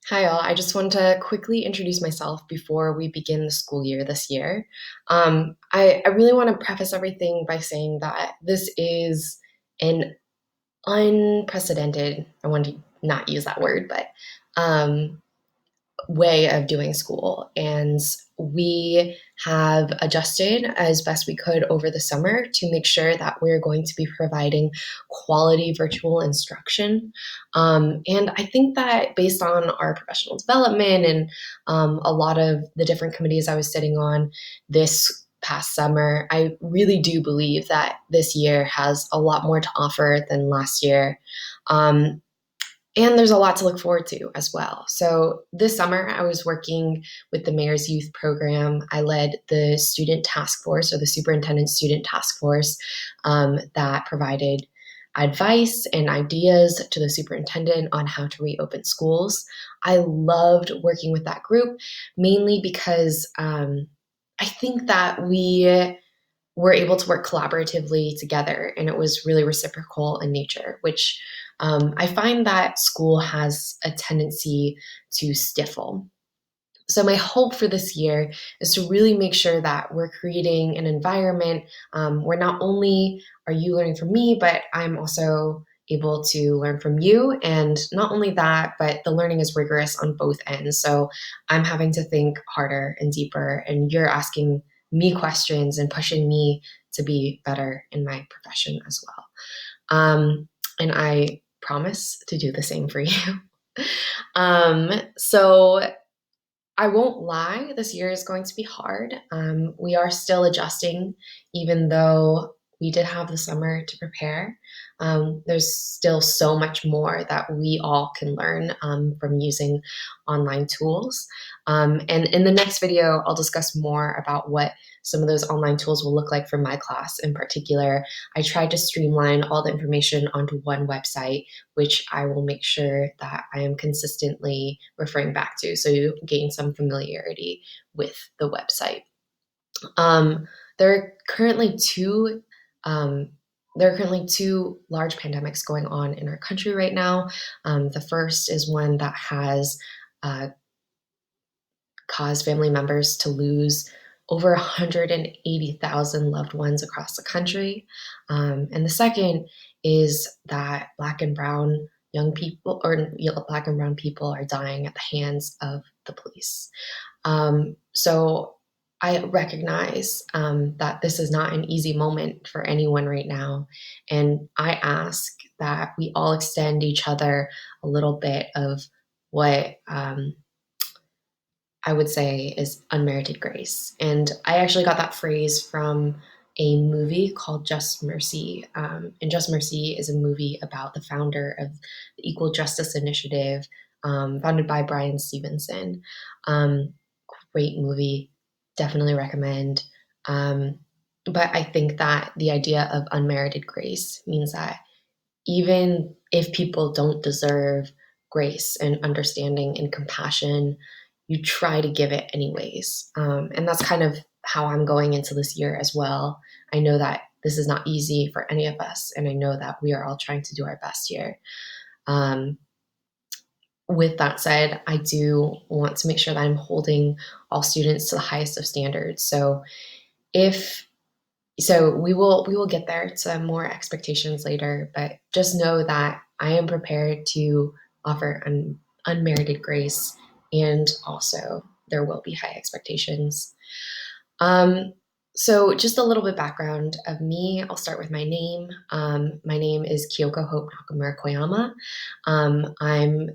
Hi, all. I just want to quickly introduce myself before we begin the school year this year. I really want to preface everything by saying that this is an unprecedented, I want to not use that word, but um, way of doing school. And we have adjusted as best we could over the summer to make sure that we're going to be providing quality virtual instruction. And I think that based on our professional development and a lot of the different committees I was sitting on this past summer, I really do believe that this year has a lot more to offer than last year. Um, and there's a lot to look forward to as well. So this summer, I was working with the Mayor's Youth Program. I led the student task force or the superintendent student task force that provided advice and ideas to the superintendent on how to reopen schools. I loved working with that group mainly because I think that we were able to work collaboratively together and it was really reciprocal in nature, which I find that school has a tendency to stifle. So, my hope for this year is to really make sure that we're creating an environment where not only are you learning from me, but I'm also able to learn from you. And not only that, but the learning is rigorous on both ends. So, I'm having to think harder and deeper, and you're asking me questions and pushing me to be better in my profession as well. And I promise to do the same for you. So I won't lie, this year is going to be hard. We are still adjusting, even though we did have the summer to prepare. There's still so much more that we all can learn from using online tools. And in the next video, I'll discuss more about what some of those online tools will look like for my class in particular. I tried to streamline all the information onto one website, which I will make sure that I am consistently referring back to so you gain some familiarity with the website. Um, there are currently two um, there are currently two large pandemics going on in our country right now. The first is one that has uh, caused family members to lose over 180,000 loved ones across the country. And the second is that Black and Brown young people or Black and Brown people are dying at the hands of the police. So I recognize that this is not an easy moment for anyone right now. And I ask that we all extend each other a little bit of what I would say is unmerited grace. And I actually got that phrase from a movie called Just Mercy. And Just Mercy is a movie about the founder of the Equal Justice Initiative, founded by Bryan Stevenson. Um, Great movie, definitely recommend. But I think that the idea of unmerited grace means that even if people don't deserve grace and understanding and compassion, you try to give it anyways. And that's kind of how I'm going into this year as well. I know that this is not easy for any of us, and I know that we are all trying to do our best here. Um, with that said, I do want to make sure that I'm holding all students to the highest of standards. If we will get there to more expectations later, but just know that I am prepared to offer an unmerited grace, and also there will be high expectations. Um, so just a little bit background of me. I'll start with my name. My name is Kyoko Hope Nakamura-Koyama. I'm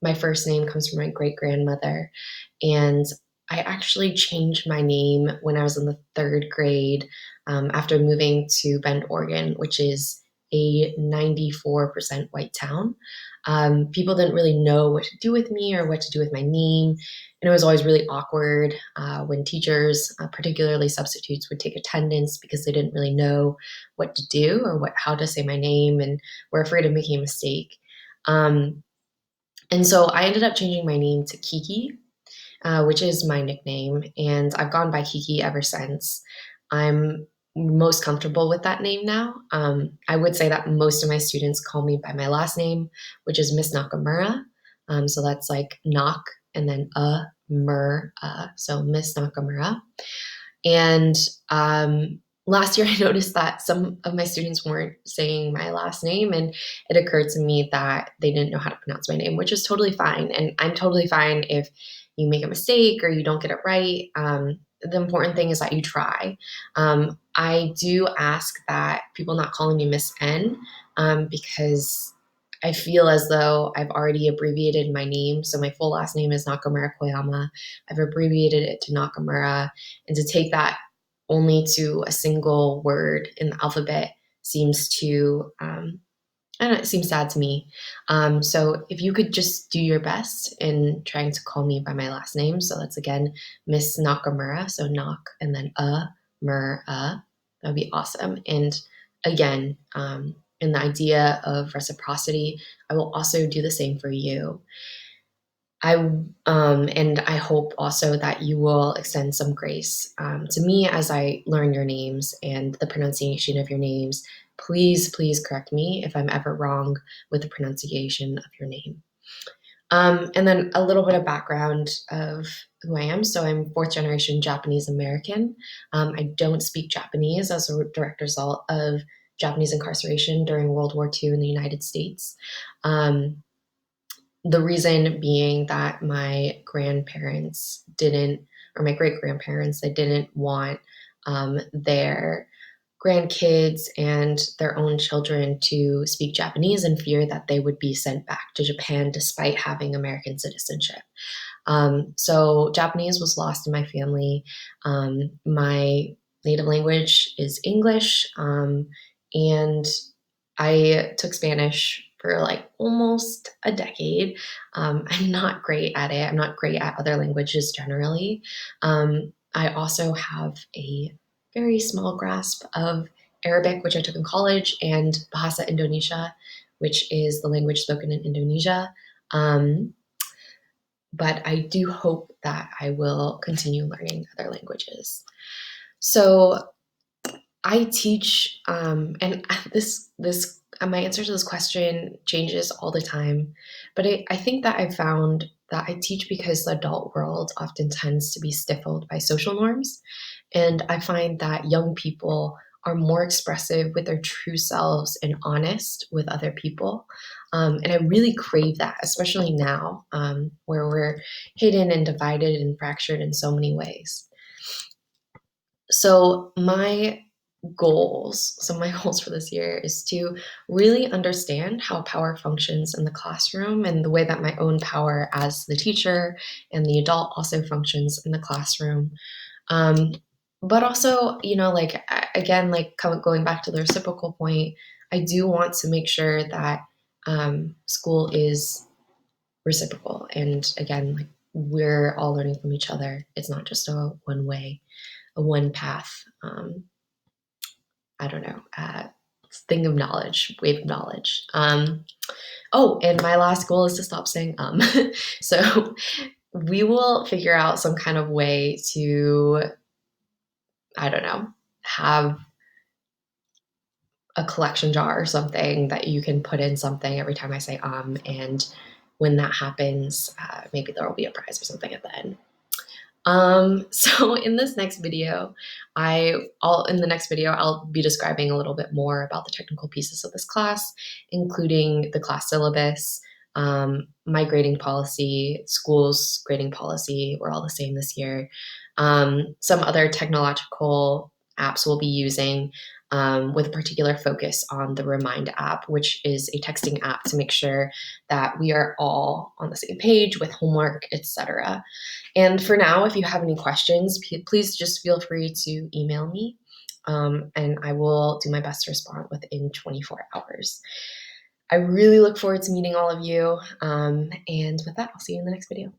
My first name comes from my great grandmother, and I actually changed my name when I was in the third grade after moving to Bend, Oregon, which is a 94% white town. People didn't really know what to do with me or what to do with my name. And it was always really awkward when teachers, particularly substitutes, would take attendance because they didn't really know what to do or how to say my name and were afraid of making a mistake. Um, and so I ended up changing my name to Kiki, which is my nickname, and I've gone by Kiki ever since. I'm most comfortable with that name now. I would say that most of my students call me by my last name, which is Miss Nakamura. So that's like knock and then so Miss Nakamura. And last year, I noticed that some of my students weren't saying my last name, and it occurred to me that they didn't know how to pronounce my name, which is totally fine. And I'm totally fine if you make a mistake or you don't get it right. The important thing is that you try. I do ask that people not calling me Miss N, because I feel as though I've already abbreviated my name. So my full last name is Nakamura-Koyama. I've abbreviated it to Nakamura, and to take that only to a single word in the alphabet seems to, I don't know, it seems sad to me. So if you could just do your best in trying to call me by my last name. So that's again, Miss Nakamura. So knock and then that'd be awesome. And again, in the idea of reciprocity, I will also do the same for you. And I hope also that you will extend some grace to me as I learn your names and the pronunciation of your names. Please correct me if I'm ever wrong with the pronunciation of your name. And then a little bit of background of who I am. So I'm fourth generation Japanese American. I don't speak Japanese as a direct result of Japanese incarceration during World War II in the United States. The reason being that my grandparents didn't, or my great grandparents, they didn't want their grandkids and their own children to speak Japanese in fear that they would be sent back to Japan despite having American citizenship. So Japanese was lost in my family. My native language is English, and I took Spanish for like almost a decade. I'm not great at it. I'm not great at other languages generally. I also have a very small grasp of Arabic, which I took in college, and Bahasa Indonesia, which is the language spoken in Indonesia. But I do hope that I will continue learning other languages. So I teach, and this my answer to this question changes all the time, but I think that I've found that I teach because the adult world often tends to be stifled by social norms, and I find that young people are more expressive with their true selves and honest with other people, and I really crave that, especially now, where we're hidden and divided and fractured in so many ways. So my goals for this year is to really understand how power functions in the classroom and the way that my own power as the teacher and the adult also functions in the classroom. Um, but also, like again, like going back to the reciprocal point, I do want to make sure that school is reciprocal. And again, like we're all learning from each other. It's not just a one way, a one path. I don't know, thing of knowledge, wave of knowledge. Oh, and my last goal is to stop saying So we will figure out some kind of way to, I don't know, have a collection jar or something that you can put in something every time I say and when that happens, maybe there will be a prize or something at the end. So in this next video, I'll be describing a little bit more about the technical pieces of this class, including the class syllabus, my grading policy, school's grading policy. We're all the same this year. Some other technological apps we'll be using, with a particular focus on the Remind app, which is a texting app to make sure that we are all on the same page with homework, etc. And for now, if you have any questions, please just feel free to email me, and I will do my best to respond within 24 hours. I really look forward to meeting all of you. And with that, I'll see you in the next video.